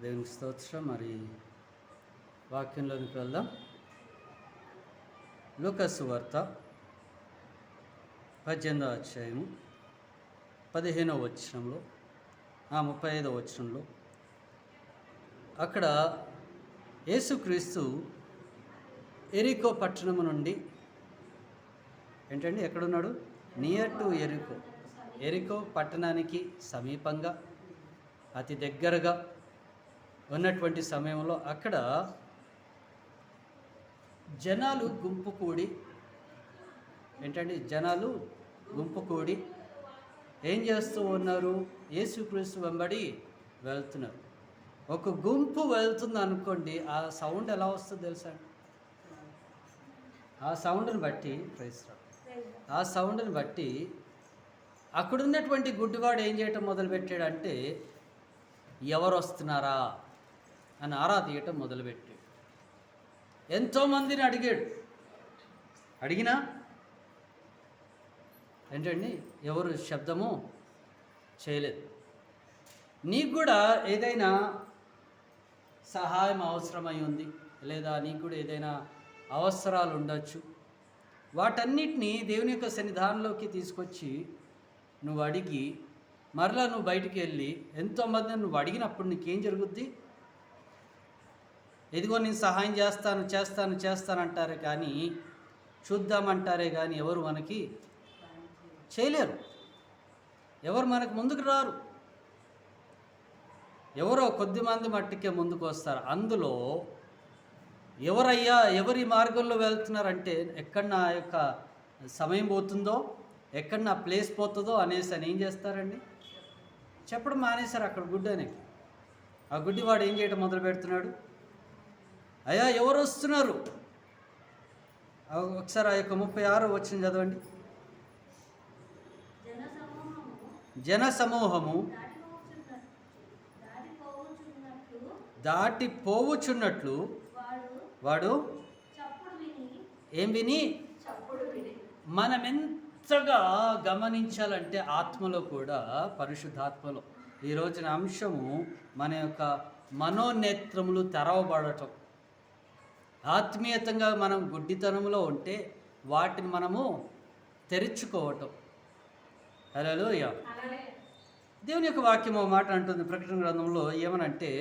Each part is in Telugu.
దేవునికి స్తోత్రం. మరి వాక్యంలోనికి వెళ్దాం. లూకాసు వార్త 18వ అధ్యాయము 15వ వచనంలో 35వ వచనంలో అక్కడ యేసుక్రీస్తు ఎరికో పట్టణము నుండి ఏంటండి ఎక్కడున్నాడు? నియర్ టు ఎరికో పట్టణానికి సమీపంగా అతి దగ్గరగా ఉన్నటువంటి సమయంలో అక్కడ జనాలు గుంపు కూడి ఏం చేస్తూ ఉన్నారు? యేసుక్రీస్తు వెంబడి వెళ్తున్నారు. ఒక గుంపు వెళ్తుంది అనుకోండి, ఆ సౌండ్ ఎలా వస్తుందో తెలుసా? ఆ సౌండ్ని బట్టి అక్కడున్నటువంటి గుడ్డివాడు ఏం చేయటం మొదలుపెట్టాడంటే, ఎవరు వస్తున్నారా అని ఆరా తీయటం మొదలుపెట్టాడు. ఎంతోమందిని అడిగినా ఏంటండి ఎవరు శబ్దము చేయలేదు. నీకు కూడా ఏదైనా సహాయం అవసరమై ఉంది, లేదా నీకు కూడా ఏదైనా అవసరాలు ఉండొచ్చు. వాటన్నిటినీ దేవుని యొక్క సన్నిధానంలోకి తీసుకొచ్చి నువ్వు అడిగి మరలా నువ్వు బయటికి వెళ్ళి ఎంతోమందిని నువ్వు అడిగినప్పుడు నీకేం జరుగుద్ది? ఎదిగో నేను సహాయం చేస్తాను అంటారే కానీ, చూద్దామంటారే కానీ ఎవరు మనకి చేయలేరు. ఎవరు మనకు ముందుకు రారు. ఎవరో కొద్దిమంది మట్టికే ముందుకు వస్తారు. అందులో ఎవరి మార్గంలో వెళ్తున్నారంటే, ఎక్కడ నా యొక్క సమయం పోతుందో, ఎక్కడ నా ప్లేస్ పోతుందో అనేసి అని ఏం చేస్తారండి? చెప్పడం మానేశారు. అక్కడ గుడ్డనికి ఆ గుడ్డివాడు ఏం చేయడం మొదలు పెడుతున్నాడు? అయ్యా ఎవరు వస్తున్నారు? ఒకసారి ఆ యొక్క 36వ వచనం చదవండి. జన సమూహము దాటి పోవుచున్నట్లు వాడు ఏం విని మనమెంతగా గమనించాలంటే ఆత్మలో కూడా, పరిశుద్ధాత్మలో ఈ రోజున అంశము మన యొక్క మనోనేత్రములు తెరవబడటం. ఆత్మీయతంగా మనం గుడ్డితనంలో ఉంటే వాటిని మనము తెరుచుకోవటం. హల్లెలూయా. దేవుని యొక్క వాక్యము మాట అంటుంది ప్రకటన గ్రంథంలో ఏమనంటే,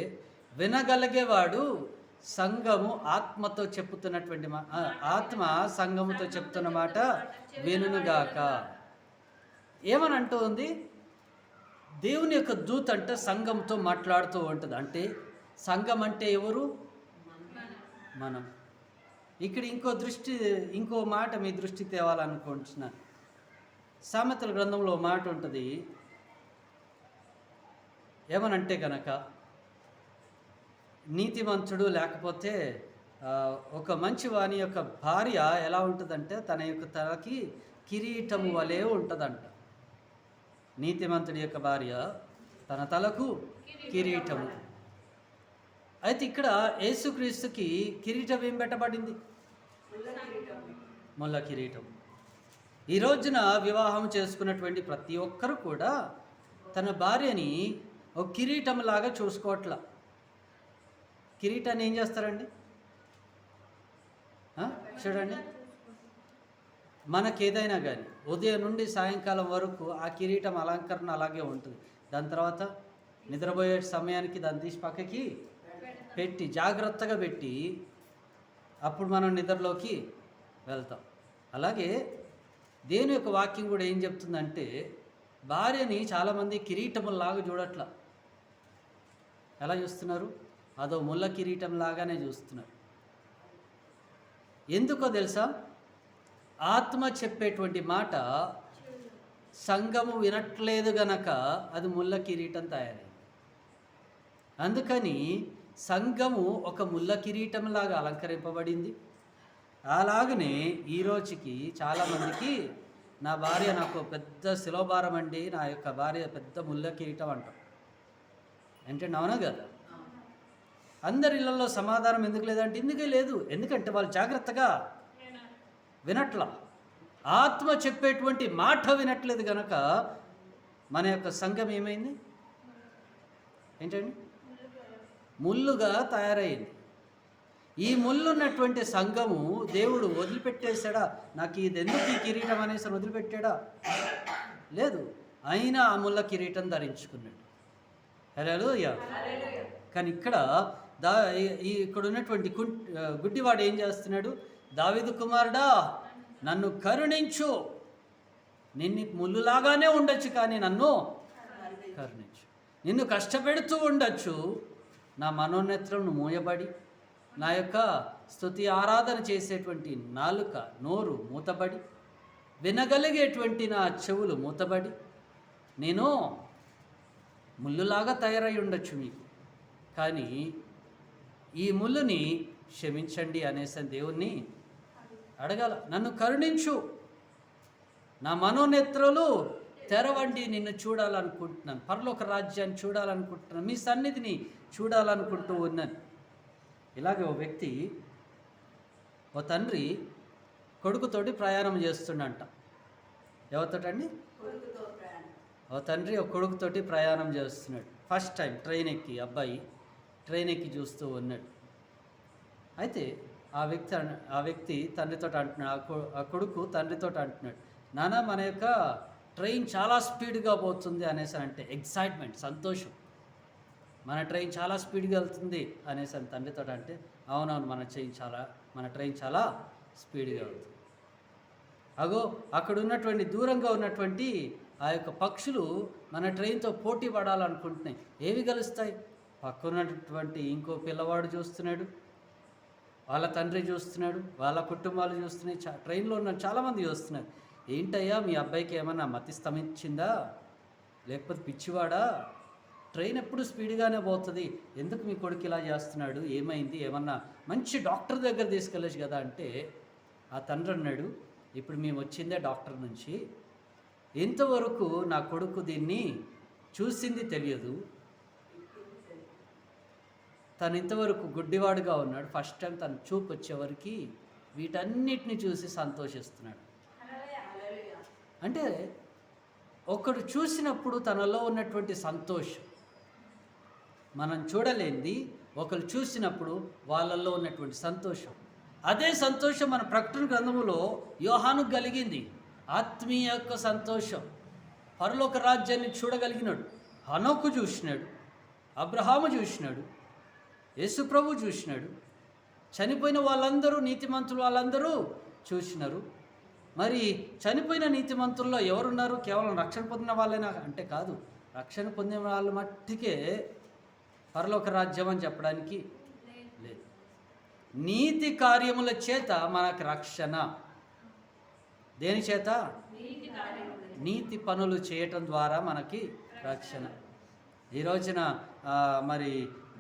వినగలిగేవాడు సంఘము ఆత్మతో చెప్పుతున్నటువంటి ఆత్మ సంఘముతో చెప్తున్న మాట వినుగాక. ఏమని అంటుంది? దేవుని యొక్క దూత అంటే సంఘంతో మాట్లాడుతూ ఉంటుంది. అంటే సంఘం అంటే ఎవరు? మనం. ఇక్కడ ఇంకో మాట మీ దృష్టి తేవాలనుకుంటున్నాను. సామెతల గ్రంథంలో మాట ఉంటుంది. ఏమనంటే కనుక, నీతిమంతుడు లేకపోతే ఒక మంచి వాని యొక్క భార్య ఎలా ఉంటుందంటే, తన యొక్క తలకి కిరీటము వలె ఉంటుందంట. నీతిమంతుడి యొక్క భార్య తన తలకు కిరీటము. అయితే ఇక్కడ యేసుక్రీస్తుకి కిరీటం ఏం పెట్టబడింది? ముళ్ళ కిరీటం. ఈ రోజున వివాహం చేసుకున్నటువంటి ప్రతి ఒక్కరు కూడా తన భార్యని ఒక కిరీటం లాగా చూసుకోవట్లా. కిరీటాన్ని ఏం చేస్తారండి? చూడండి, మనకేదైనా కానీ ఉదయం నుండి సాయంకాలం వరకు ఆ కిరీటం అలంకరణ అలాగే ఉంటుంది. దాని తర్వాత నిద్రపోయే సమయానికి దాన్ని తీసి పక్కకి పెట్టి జాగ్రత్తగా పెట్టి అప్పుడు మనం నిద్రలోకి వెళ్తాం. అలాగే దేవుని యొక్క వాక్యం కూడా ఏం చెప్తుందంటే, భార్యని చాలామంది కిరీటములాగా చూడట్లా. ఎలా చూస్తున్నారు? అదో ముళ్ళ కిరీటం లాగానే చూస్తున్నారు. ఎందుకో తెలుసా? ఆత్మ చెప్పేటువంటి మాట సంఘము వినట్లేదు గనక అది ముళ్ళ కిరీటం తయారైంది. అందుకని సంఘము ఒక ముళ్ళ కిరీటంలాగా అలంకరింపబడింది. అలాగనే ఈ రోజుకి చాలామందికి, నా భార్య నాకు పెద్ద శిలోభారం అండి, నా యొక్క భార్య పెద్ద ముళ్ళ కిరీటం అంటాం. ఏంటంటే అవునా కదా? అందరి ఇళ్లలో సమాధానం ఎందుకు లేదంటే ఎందుకే లేదు. ఎందుకంటే వాళ్ళు జాగ్రత్తగా వినట్లా. ఆత్మ చెప్పేటువంటి మాట వినట్లేదు కనుక మన యొక్క సంఘం ఏమైంది? ఏంటండి? ముళ్ళుగా తయారైంది. ఈ ముళ్ళున్నటువంటి సంఘము దేవుడు వదిలిపెట్టేశాడా? నాకు ఇది ఎందుకు ఈ కిరీటం అనేసి వదిలిపెట్టాడా? లేదు. అయినా ఆ ముళ్ళ కిరీటం ధరించుకున్నాడు. హల్లెలూయా. కానీ ఇక్కడ ఇక్కడ ఉన్నటువంటి గుడ్డివాడు ఏం చేస్తున్నాడు? దావీదు కుమారుడా, నన్ను కరుణించు. నిన్ను ముళ్ళులాగానే ఉండొచ్చు, కానీ నన్ను కరుణించు. నిన్ను కష్టపెడుతూ ఉండొచ్చు, నా మనోనేత్రం మూయబడి, నా యొక్క స్తుతి ఆరాధన చేసేటువంటి నాలుక నోరు మూతబడి, వినగలిగేటువంటి నా చెవులు మూతబడి, నేను ముళ్ళులాగా తయారై ఉండొచ్చు మీకు, కానీ ఈ ముళ్ళుని క్షమించండి అనేసి దేవుణ్ణి అడగాల. నన్ను కరుణించు, నా మనోనేత్రాలు తెరవండి, నిన్ను చూడాలనుకుంటున్నాను, పరలోక రాజ్యాన్ని చూడాలనుకుంటున్నాను, మీ సన్నిధిని చూడాలనుకుంటూ ఉన్నాను. ఇలాగే ఓ తండ్రి కొడుకుతోటి ప్రయాణం చేస్తుండంట. ఎవరితోటండి? ఓ తండ్రి ఒక కొడుకుతోటి ప్రయాణం చేస్తున్నాడు. ఫస్ట్ టైం ట్రైన్ ఎక్కి, అబ్బాయి ట్రైన్ ఎక్కి చూస్తూ ఉన్నాడు. అయితే ఆ వ్యక్తి తండ్రితో అంటున్నాడు, ఆ కొడుకు తండ్రితో అంటున్నాడు, నాన్న మన యొక్క ట్రైన్ చాలా స్పీడ్గా పోతుంది అనేసి అంటే ఎక్సైట్మెంట్, సంతోషం. మన ట్రైన్ చాలా స్పీడ్గా వెళ్తుంది అనేసి అని తండ్రితో అంటే, అవునవును మన ట్రైన్ చాలా స్పీడ్గా వెళ్తుంది. అగో అక్కడ ఉన్నటువంటి దూరంగా ఉన్నటువంటి ఆ యొక్క పక్షులు మన ట్రైన్తో పోటీ పడాలనుకుంటున్నాయి. ఏవి గెలుస్తాయి? పక్కనున్నటువంటి ఇంకో పిల్లవాడు చూస్తున్నాడు, వాళ్ళ తండ్రి చూస్తున్నాడు, వాళ్ళ కుటుంబాలు చూస్తున్నాయి, ట్రైన్లో ఉన్న చాలామంది చూస్తున్నారు. ఏంటయ్యా మీ అబ్బాయికి ఏమన్నా మతి స్తమించిందా, లేకపోతే పిచ్చివాడా? ట్రైన్ ఎప్పుడు స్పీడ్గానే పోతుంది, ఎందుకు మీ కొడుకు ఇలా చేస్తున్నాడు, ఏమైంది, ఏమన్నా మంచి డాక్టర్ దగ్గర తీసుకెళ్ళచ్చు కదా అంటే, ఆ తండ్రి అన్నాడు, ఇప్పుడు మేము వచ్చిందే డాక్టర్ నుంచి, ఇంతవరకు నా కొడుకు దీన్ని చూసింది తెలియదు, తను ఇంతవరకు గుడ్డివాడుగా ఉన్నాడు, ఫస్ట్ టైం తను చూపు వచ్చేవరకు వీటన్నిటిని చూసి సంతోషిస్తున్నాడు. అంటే ఒకడు చూసినప్పుడు తనలో ఉన్నటువంటి సంతోషం, మనం చూడలేనిది ఒకరు చూసినప్పుడు వాళ్ళల్లో ఉన్నటువంటి సంతోషం, అదే సంతోషం మన ప్రకటన గ్రంథములో యోహానుకు కలిగింది. ఆత్మీయ యొక్క సంతోషం, పరలోక రాజ్యాన్ని చూడగలిగినాడు. హనోకు చూసినాడు, అబ్రహాము చూసినాడు, యేసుప్రభు చూసినాడు, చనిపోయిన వాళ్ళందరూ, నీతిమంతులు వాళ్ళందరూ చూసినారు. మరి చనిపోయిన నీతిమంతుల్లో ఎవరున్నారు? కేవలం రక్షణ పొందిన వాళ్ళైనా అంటే కాదు, రక్షణ పొందిన వాళ్ళు మట్టికే పరలోక రాజ్యం అని చెప్పడానికి లేదు. నీతి కార్యముల చేత మనకు రక్షణ. దేని చేత? నీతి పనులు చేయటం ద్వారా మనకి రక్షణ. ఈ రోజున మరి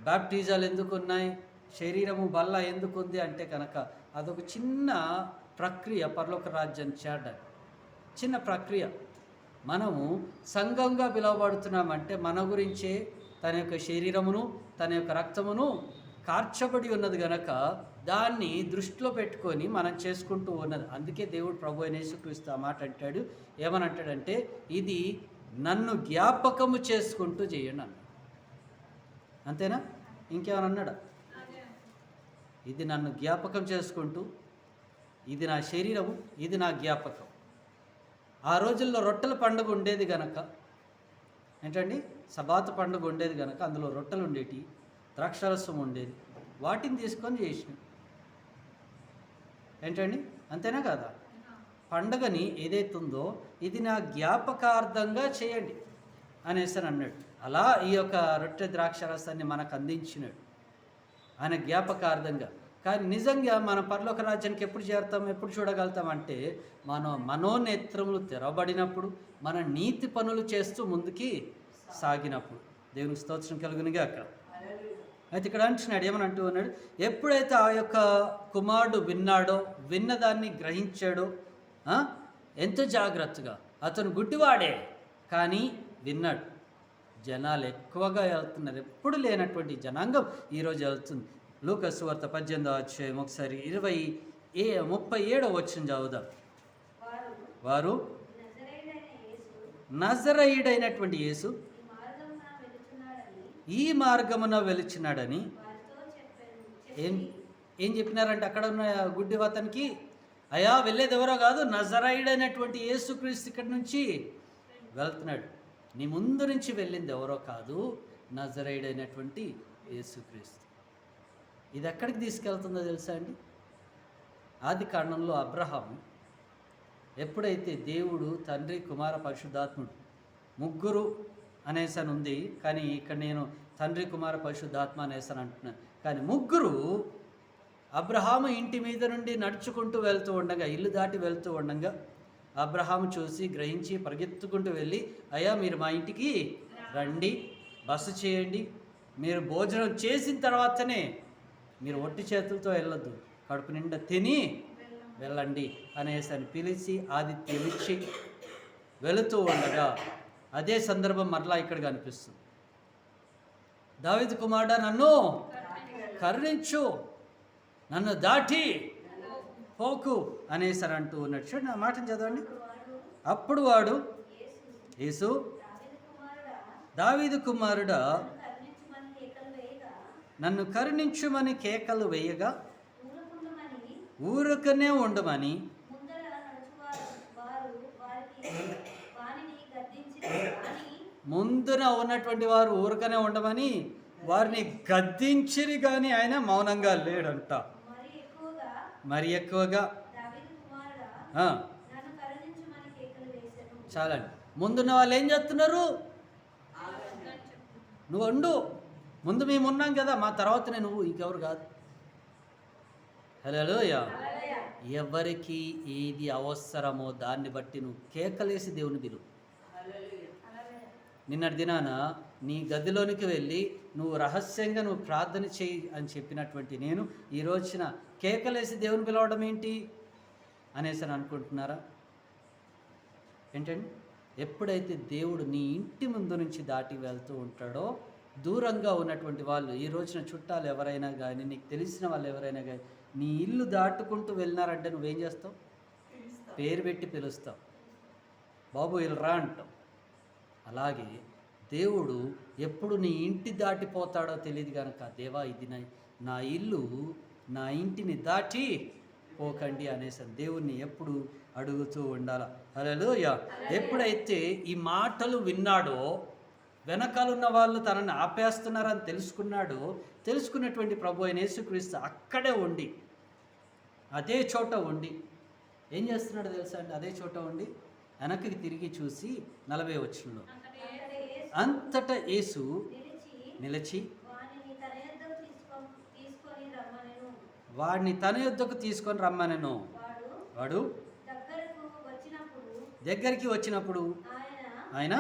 బాప్టిజాలు ఎందుకు ఉన్నాయి, శరీరము బల్ల ఎందుకు ఉంది అంటే కనుక అదొక చిన్న ప్రక్రియ, పరలోక రాజ్యం చేరడానికి చిన్న ప్రక్రియ. మనము సంఘంగా పిలువబడుతున్నామంటే మన గురించే తన యొక్క శరీరమును తన యొక్క రక్తమును కార్చబడి ఉన్నది గనక దాన్ని దృష్టిలో పెట్టుకొని మనం చేసుకుంటూ ఉన్నది. అందుకే దేవుడు ప్రభు అయిన యేసుక్రీస్తు ఆ మాట అంటాడు. ఏమని అంటాడంటే, ఇది నన్ను జ్ఞాపకము చేసుకుంటూ చేయండి అన్నాడు. అంతేనా? ఇంకేమని అన్నాడా? ఇది నన్ను జ్ఞాపకం చేసుకుంటూ, ఇది నా శరీరము, ఇది నా జ్ఞాపకం. ఆ రోజుల్లో రొట్టెల పండుగ ఉండేది గనక, ఏంటండి, సబాతు పండుగ ఉండేది కనుక అందులో రొట్టెలు ఉండేటి, ద్రాక్షారసం ఉండేది, వాటిని తీసుకొని చేసిన. ఏంటండి, అంతేనా కదా? పండుగని ఏదైతుందో ఇది నా జ్ఞాపకార్థంగా చేయండి అనేసి అన్నాడు. అలా ఈ యొక్క రొట్టె ద్రాక్షారసాన్ని మనకు అందించినాడు ఆయన జ్ఞాపకార్థంగా. కానీ నిజంగా మన పరలోక రాజ్యానికి ఎప్పుడు చేరుతాం, ఎప్పుడు చూడగలుగుతామంటే మన మనోనేత్రములు తెరవబడినప్పుడు, మన నీతి పనులు చేస్తూ ముందుకి సాగినప్పుడు. దేవునికి స్తోత్రం కలుగునిగా. అక్కడ అయితే ఇక్కడ అంటున్నాడు, ఏమని అంటూ ఉన్నాడు, ఎప్పుడైతే ఆ యొక్క కుమారుడు విన్నాడో, విన్నదాన్ని గ్రహించాడో, ఎంతో జాగ్రత్తగా, అతను గుడ్డివాడే కానీ విన్నాడు. జనాలు ఎక్కువగా వెళ్తున్నారు, ఎప్పుడు లేనటువంటి జనాంగం ఈరోజు వెళ్తుంది. లూకాసు వార్త 18వ అధ్యాయం ఒకసారి 37వ వచనం చదువుదాం. వారు నజరేయుడైనటువంటి యేసు ఈ మార్గమున వెలిచినాడని ఏం చెప్పినారంటే అక్కడ ఉన్న గుడ్డి అతనికి, అయ్యా వెళ్ళేది ఎవరో కాదు, నజరైడైనటువంటి యేసుక్రీస్తు ఇక్కడి నుంచి వెళ్తున్నాడు. నీ ముందు నుంచి వెళ్ళింది ఎవరో కాదు, నజరైడైనటువంటి యేసుక్రీస్తు. ఇది ఎక్కడికి తీసుకెళ్తుందో తెలుసా అండి? ఆది కాండంలో అబ్రహాం ఎప్పుడైతే దేవుడు తండ్రి, కుమార, పరిశుద్ధాత్ముడు ముగ్గురు అనేసని ఉంది, కానీ ఇక్కడ నేను తండ్రి, కుమార, పరిశుద్ధాత్మ అనేసని అంటున్నాను. కానీ ముగ్గురు అబ్రహాము ఇంటి మీద నుండి నడుచుకుంటూ వెళ్తూ ఉండగా, ఇల్లు దాటి వెళ్తూ ఉండగా అబ్రహాము చూసి గ్రహించి పరిగెత్తుకుంటూ వెళ్ళి, అయ్యా మీరు మా ఇంటికి రండి, బస చేయండి, మీరు భోజనం చేసిన తర్వాతనే, మీరు ఒట్టి చేతులతో వెళ్ళొద్దు, కడుపు నిండా తిని వెళ్ళండి అనేసి అని పిలిచి ఆతిథ్యం ఇచ్చి వెళుతూ ఉండగా అదే సందర్భం మరలా ఇక్కడ కనిపిస్తుంది. దావీదు కుమారుడా నన్ను కరుణించు, నన్ను దాటి పోకు అనేసి అని అంటూ ఉన్నాడు. చూడండి ఆ మాటను చదవండి. అప్పుడు వాడు, యేసు, దావీదు కుమారుడా నన్ను కరుణించుమని కేకలు వేయగా ఊరకనే ఉండమని ముందున ఉన్నటువంటి వారు ఊరకనే ఉండమని వారిని గద్దించిరి, కానీ ఆయన మౌనంగా లేడంట. మరి ఎక్కువగా చాలండి. ముందున్న వాళ్ళు ఏం చేస్తున్నారు? నువ్వు వండు, ముందు మేము ఉన్నాం కదా, మా తర్వాతనే నువ్వు, ఇంకెవరు కాదు. హల్లెలూయా. ఎవరికి ఏది అవసరమో దాన్ని బట్టి నువ్వు కేకలేసి దేవుని పిలువు. నిన్నటి దినాన నీ గదిలోనికి వెళ్ళి నువ్వు రహస్యంగా నువ్వు ప్రార్థన చేయి అని చెప్పినటువంటి నేను ఈ రోజున కేకలేసి దేవుని పిలవడం ఏంటి అనేసి అని అనుకుంటున్నారా? ఏంటండి, ఎప్పుడైతే దేవుడు నీ ఇంటి ముందు నుంచి దాటి వెళ్తూ ఉంటాడో, దూరంగా ఉన్నటువంటి వాళ్ళు, ఈ రోజున చుట్టాలు ఎవరైనా కానీ, నీకు తెలిసిన వాళ్ళు ఎవరైనా కానీ నీ ఇల్లు దాటుకుంటూ వెళ్ళినారంటే నువ్వేం చేస్తావు? పేరు పెట్టి పిలుస్తావు, బాబు వీళ్ళు రా అంటావు. అలాగే దేవుడు ఎప్పుడు నీ ఇంటి దాటిపోతాడో తెలియదు కనుక, దేవా ఇది నా ఇల్లు, నా ఇంటిని దాటి పోకండి అనేసి దేవుణ్ణి ఎప్పుడు అడుగుతూ ఉండాల. హల్లెలూయా. ఎప్పుడైతే ఈ మాటలు విన్నాడో, వెనకాలన్న వాళ్ళు తనని ఆపేస్తున్నారని తెలుసుకున్నాడో, తెలుసుకున్నటువంటి ప్రభు అయిన యేసుక్రీస్తు అక్కడే ఉండి, అదే చోట ఉండి ఏం చేస్తున్నాడో తెలుసా అండి? అదే చోట ఉండి వెనక్కి తిరిగి చూసి 40వ వచనంలో, అంతటా యేసు నిలిచి వాడిని తన యొద్దకు తీసుకొని రమ్మనెను. వాడు దగ్గరికి వచ్చినప్పుడు ఆయన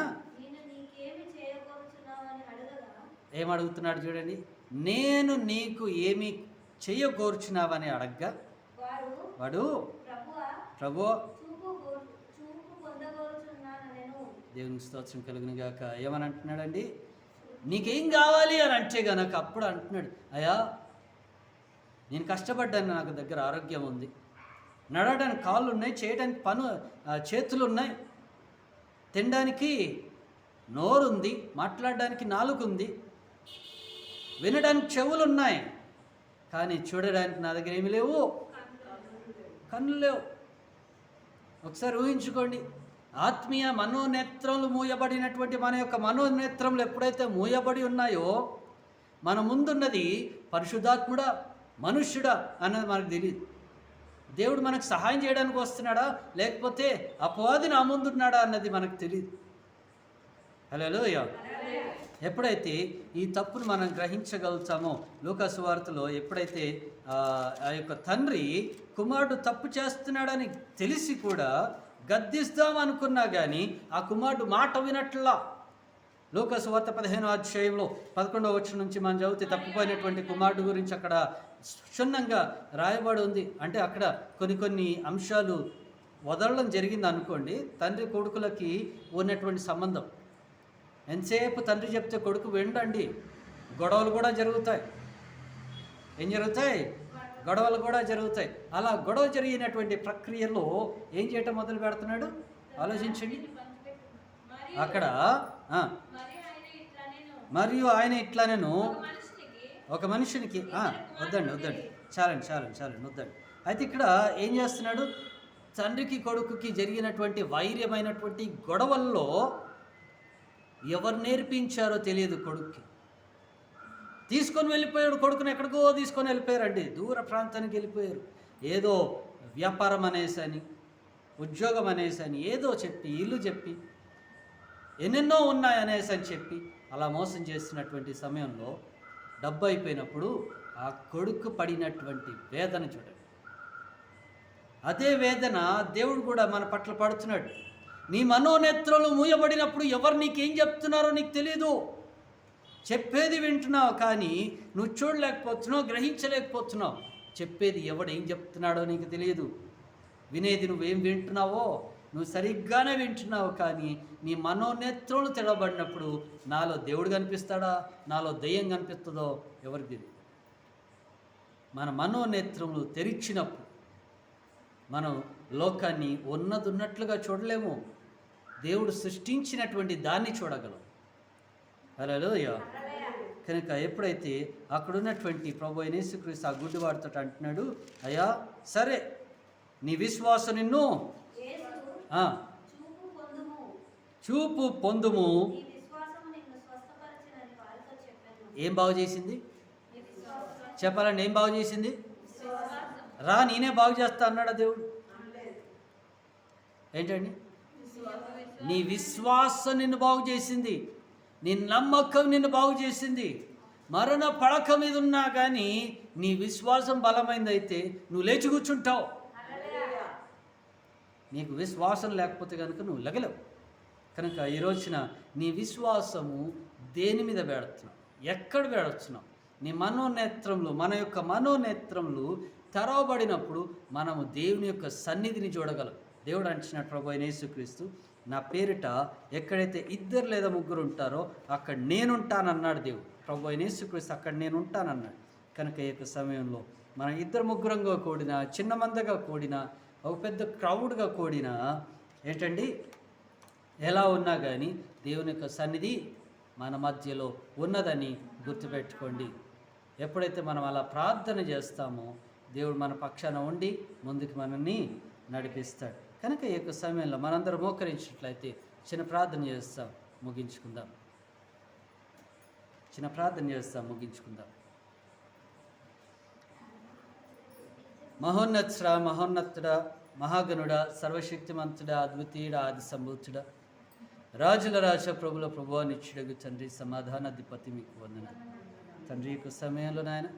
ఏమడుగుతున్నాడు చూడండి, నేను నీకు ఏమి చేయగోర్చున్నావని అడగ్గా వాడు, ప్రభువా, దేవునికి స్తోత్రం కలుగును గాక, ఏమని అంటున్నాడండి? నీకేం కావాలి అని అంటే గనక అప్పుడు అంటున్నాడు, అయ్యా నేను కష్టపడ్డాను, నాకు దగ్గర ఆరోగ్యం ఉంది, నడవడానికి కాళ్ళు ఉన్నాయి, చేయడానికి చేతులు ఉన్నాయి, తినడానికి నోరు ఉంది, మాట్లాడడానికి నాలుక ఉంది, వినడానికి చెవులు ఉన్నాయి, కానీ చూడడానికి నా దగ్గర ఏమి లేవు, కన్నులు లేవు. ఒకసారి ఊహించుకోండి, ఆత్మీయ మనోనేత్రములు మూయబడినటువంటి మన యొక్క మనోనేత్రములు ఎప్పుడైతే మూయబడి ఉన్నాయో, మన ముందున్నది పరిశుద్ధాత్ముడా మనుష్యుడా అన్నది మనకు తెలియదు. దేవుడు మనకు సహాయం చేయడానికి వస్తున్నాడా, లేకపోతే అపవాది నా ముందున్నాడా అన్నది మనకు తెలియదు. హల్లెలూయా. ఎప్పుడైతే ఈ తప్పును మనం గ్రహించగలుగుతామో, లూకా సువార్తలో ఎప్పుడైతే ఆ యొక్క తండ్రి కుమారుడు తప్పు చేస్తున్నాడని తెలిసి కూడా గద్దిస్తాం అనుకున్నా కానీ ఆ కుమారుడు మాట వినట్లా. లూకా సువార్త 15వ అధ్యాయంలో 11వ వచనం నుంచి మనం చదివితే తప్పిపోయినటువంటి కుమారుడు గురించి అక్కడ క్షుణ్ణంగా రాయబడి ఉంది. అంటే అక్కడ కొన్ని అంశాలు వదలడం జరిగింది అనుకోండి. తండ్రి కొడుకులకి ఉన్నటువంటి సంబంధం, ఎంతసేపు తండ్రి చెప్తే కొడుకు వెండండి, గొడవలు కూడా జరుగుతాయి. ఏం జరుగుతాయి? గొడవలు కూడా జరుగుతాయి. అలా గొడవ జరిగినటువంటి ప్రక్రియలో ఏం చేయటం మొదలు పెడుతున్నాడు? ఆలోచించండి. అక్కడ మరియు ఆయన ఇట్లానేను ఒక మనుషునికి వద్దండి చాలండి వద్దండి. అయితే ఇక్కడ ఏం చేస్తున్నాడు, తండ్రికి కొడుకుకి జరిగినటువంటి వైర్యమైనటువంటి గొడవల్లో ఎవరు నేర్పించారో తెలియదు కొడుక్కి. తీసుకొని వెళ్ళిపోయాడు కొడుకుని, ఎక్కడికో తీసుకొని వెళ్ళిపోయారండి, దూర ప్రాంతానికి వెళ్ళిపోయారు. ఏదో వ్యాపారం అనేసని, ఉద్యోగం అనేసని ఏదో చెప్పి, ఇల్లు చెప్పి, ఎన్నెన్నో ఉన్నాయనేసి అని చెప్పి అలా మోసం చేస్తున్నటువంటి సమయంలో డబ్బు అయిపోయినప్పుడు ఆ కొడుకు పడినటువంటి వేదన చూడండి. అదే వేదన దేవుడు కూడా మన పట్ల పడుతున్నాడు. నీ మనోనేత్రాలు మూయబడినప్పుడు ఎవరు నీకేం చెప్తున్నారో నీకు తెలియదు. చెప్పేది వింటున్నావు కానీ నువ్వు చూడలేకపోతున్నావు, గ్రహించలేకపోతున్నావు. చెప్పేది ఎవడేం చెప్తున్నాడో నీకు తెలియదు. వినేది నువ్వేం వింటున్నావో నువ్వు సరిగ్గానే వింటున్నావు, కానీ నీ మనోనేత్రాలు తెరవబడినప్పుడు నాలో దేవుడు కనిపిస్తాడా, నాలో దెయ్యం కనిపిస్తుందో ఎవరికి తెలియదు. మన మనోనేత్రములు తెరిచినప్పుడు మనం లోకాన్ని ఉన్నట్లుగా చూడలేము, దేవుడు సృష్టించినటువంటి దాన్ని చూడగలం. హల్లెలూయా. కనుక ఎప్పుడైతే అక్కడున్నటువంటి ప్రభు అయిన యేసుక్రీస్తు ఆ గుడ్డివాడితో అంటున్నాడు, అయ్యా సరే నీ విశ్వాసం నిన్ను చూపు పొందుము. ఏం బాగు చేసింది చెప్పాలండి? ఏం బాగు చేసింది? రా నేనే బాగు చేస్తా అన్నాడా దేవుడు? ఏంటండి? నీ విశ్వాసం నిన్ను బాగు చేసింది, నీ నమ్మకం నిన్ను బాగు చేసింది. మరణ పడక మీద ఉన్నా కానీ నీ విశ్వాసం బలమైందైతే నువ్వు లేచి కూర్చుంటావు. నీకు విశ్వాసం లేకపోతే కనుక నువ్వు లెగలేవు. కనుక ఈ రోజున నీ విశ్వాసము దేని మీద పెడుతున్నావు, ఎక్కడ పెడుతున్నావు? నీ మనోనేత్రములు, మన యొక్క మనోనేత్రములు తెరవబడినప్పుడు మనము దేవుని యొక్క సన్నిధిని చూడగలం. దేవుడు అంటున్నాడు ప్రభు అయిన యేసుక్రీస్తు, నా పేరిట ఎక్కడైతే 2 లేదా 3 ఉంటారో అక్కడ నేనుంటానన్నాడు దేవుడు. ప్రభు అయిన యేసుక్రీస్తు అక్కడ నేను ఉంటానన్నాడు. కనుక ఈ యొక్క సమయంలో మనం 2-3గా కూడినా, చిన్న మందగా కూడినా, ఒక పెద్ద క్రౌడ్గా కూడినా ఏంటండి, ఎలా ఉన్నా కానీ దేవుని యొక్క సన్నిధి మన మధ్యలో ఉన్నదని గుర్తుపెట్టుకోండి. ఎప్పుడైతే మనం అలా ప్రార్థన చేస్తామో దేవుడు మన పక్షాన ఉండి ముందుకు మనల్ని నడిపిస్తాడు. కనుక ఈ యొక్క సమయంలో మనందరం మోకరించినట్లయితే చిన్న ప్రార్థన చేస్తాం, ముగించుకుందాం. మహోన్నతుడా, మహాగణుడా, సర్వశక్తిమంతుడా, అద్వితీయుడా, ఆది సంభూతుడా, రాజుల రాజ, ప్రభుల ప్రభువా, నిత్యుడగు తండ్రి, సమాధానాధిపతి, మీకు వందనాలు తండ్రి. యొక్క సమయంలో నాయన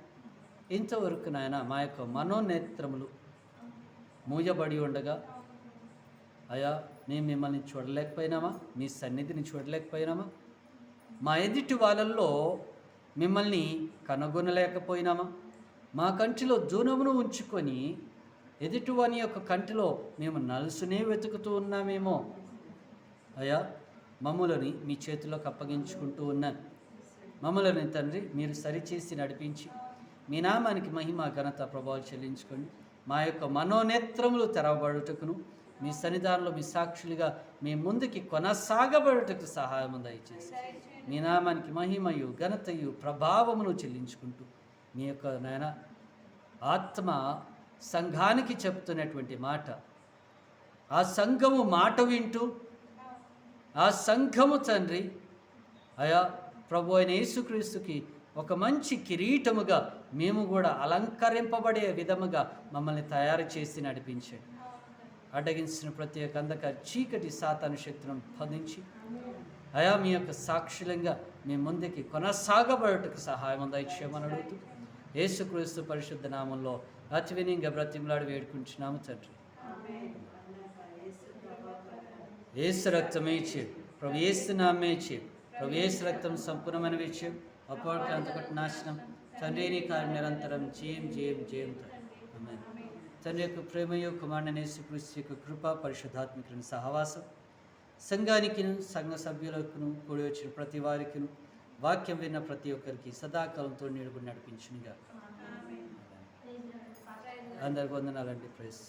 ఇంతవరకు నాయన మా యొక్క మనోనేత్రములు మూయబడి ఉండగా అయా మేము మిమ్మల్ని చూడలేకపోయినామా, మీ సన్నిధిని చూడలేకపోయినామా, మా ఎదుటి వాళ్ళల్లో మిమ్మల్ని కనుగొనలేకపోయినామా, మా కంటిలో దూనమును ఉంచుకొని ఎదుటివాని యొక్క కంటిలో మేము నలుసునే వెతుకుతూ ఉన్నామేమో. అయా మమ్ములని మీ చేతిలోకి అప్పగించుకుంటూ ఉన్నాను. మమ్మల్ని తండ్రి మీరు సరిచేసి నడిపించి మీ నామానికి మహిమ, ఘనత, ప్రభావాలు చెల్లించుకోండి. మా యొక్క మనోనేత్రములు తెరవబడుటకును మీ సన్నిధానంలో మీ సాక్షులుగా మీ ముందుకి కొనసాగబడుటకు సహాయం దయచేసి మీ నామానికి మహిమయు, ఘనతయు, ప్రభావమును చెల్లించుకుంటూ మీ యొక్క నాయన ఆత్మ సంఘానికి చెప్తున్నటువంటి మాట, ఆ సంఘము మాట వింటూ ఆ సంఘము తండ్రి అయా ప్రభు అయిన యేసుక్రీస్తుకి ఒక మంచి కిరీటముగా మేము కూడా అలంకరింపబడే విధముగా మమ్మల్ని తయారు చేసి నడిపించండి. అడ్డగించిన ప్రతి ఒక్క అంధకార చీకటి సాతాను శక్తులను బంధించి అయా మీ యొక్క సాక్షులంగా మీ ముందుకి కొనసాగబడుటకు సహాయం దయచేయమని అడుగుతూ యేసుక్రీస్తు పరిశుద్ధ నామంలో అతి వినయంగా బ్రతిమలాడి వేడుకుంటున్నాము తండ్రి. యేసు రక్తమే ఇచ్చే, ప్రభు యేసు నామే ఇచ్చే, ప్రభు యేసు రక్తం సంపూర్ణమైన విషయం, అప్పటికి అంతకటి నాశనం తండ్రి నీ కార్యం నిరంతరం జయం జయం జయం ఆమేన్. తండ్రి యొక్క ప్రేమయు, కుమారుడైన యేసుక్రీస్తు యొక్క కృప, పరిశుద్ధాత్మికుని సహవాసం సంఘానికిను సంఘ సభ్యులకును కూడి వచ్చిన ప్రతి వారికిను వాక్యం విన్న ప్రతి ఒక్కరికి సదాకాలంతో నిలుపుని నడిపించునుగా. అందరికి వందనాలండి. ప్రైజ్.